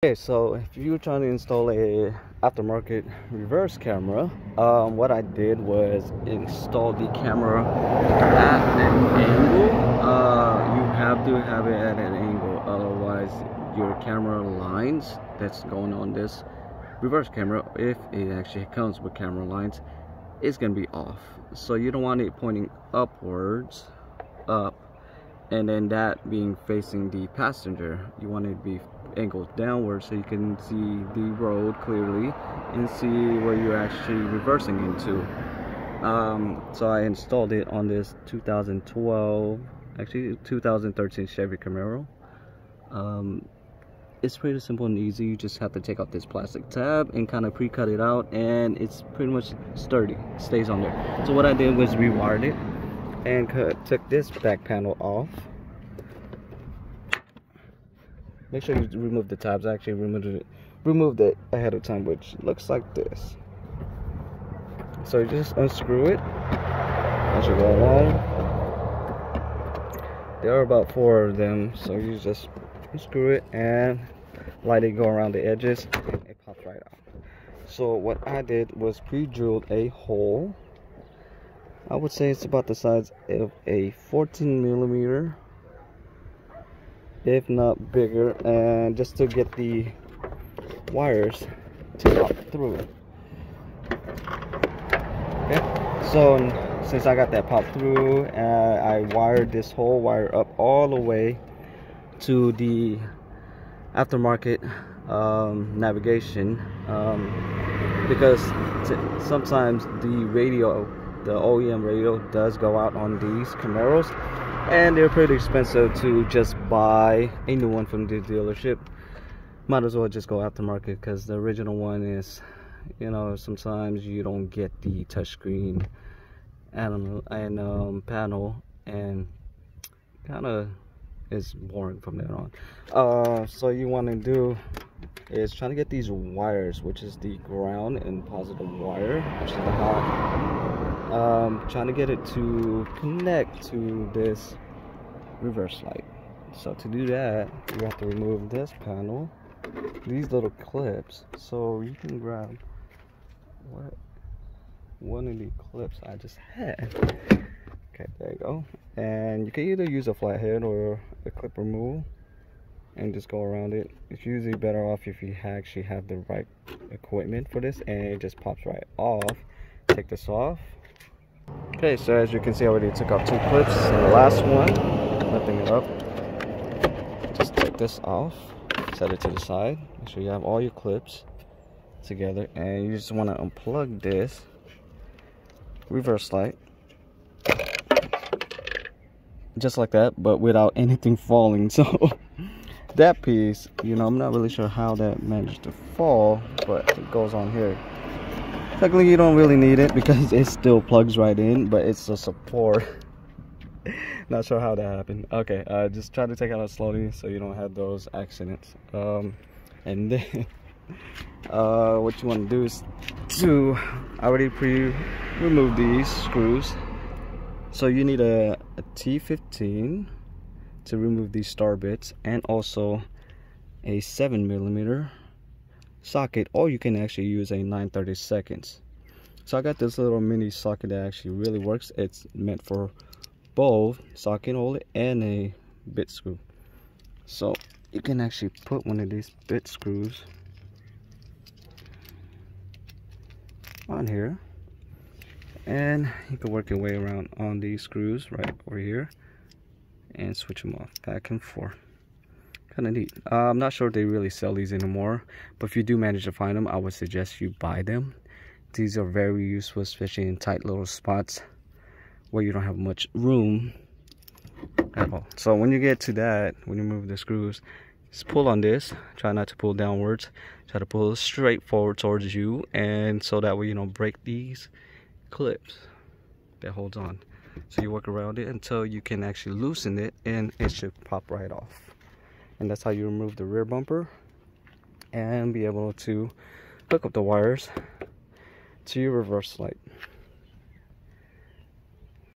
Okay, so if you're trying to install a aftermarket reverse camera, what I did was install the camera at an angle. You have to have it at an angle, otherwise your camera lines that's going on this reverse camera, if it actually comes with camera lines, it's gonna be off. So you don't want it pointing upwards, up, and then that being facing the passenger. You want it to be angled downward so you can see the road clearly and see where you're actually reversing into. So I installed it on this 2012, actually 2013 Chevy Camaro. It's pretty simple and easy. You just have to take out this plastic tab and kind of pre-cut it out, and it's pretty much sturdy, it stays on there. So what I did was rewired it and took this back panel off. Make sure you remove the tabs. I actually removed it ahead of time, which looks like this. So you just unscrew it as you go along. There are about 4 of them, so you just unscrew it and let it go around the edges. It pops right out. So what I did was pre-drilled a hole. I would say it's about the size of a 14mm, if not bigger, and just to get the wires to pop through. Okay, so since I got that pop through, I wired this whole wire up all the way to the aftermarket navigation, because sometimes the OEM radio does go out on these Camaros, and they're pretty expensive to just buy a new one from the dealership. Might as well just go aftermarket, because the original one is, you know, sometimes you don't get the touchscreen and panel, and kind of is boring from there on. So you want to do is trying to get these wires, which is the ground and positive wire, which is the hot, trying to get it to connect to this reverse light. So to do that, you have to remove this panel, these little clips. So you can grab one of the clips I just had. Okay, there you go. And you can either use a flathead or a clip removal and just go around it. It's usually better off if you actually have the right equipment for this, and it just pops right off. Take this off. Okay, so as you can see, I already took off 2 clips and the last one, lifting it up. Just take this off, set it to the side, make sure you have all your clips together, and you just want to unplug this reverse light, just like that, but without anything falling. So that piece, you know, I'm not really sure how that managed to fall, but it goes on here. Technically you don't really need it because it still plugs right in, but it's a support. Not sure how that happened. Okay, just try to take it out slowly so you don't have those accidents. And then what you want to do is I already remove these screws. So you need a T15 to remove these star bits, and also a 7mm socket, or you can actually use a 9/32. So I got this little mini socket that actually really works. It's meant for both socket holder and a bit screw. So you can actually put one of these bit screws on here, and you can work your way around on these screws right over here and switch them off back and forth. Kind of neat. I'm not sure if they really sell these anymore, but if you do manage to find them, I would suggest you buy them. These are very useful, especially in tight little spots where you don't have much room at all. So when you get to that, when you move the screws, just pull on this. Try not to pull downwards, try to pull straight forward towards you, and so that way you don't break these clips that holds on. So you work around it until you can actually loosen it, and it should pop right off. And that's how you remove the rear bumper and be able to hook up the wires to your reverse light.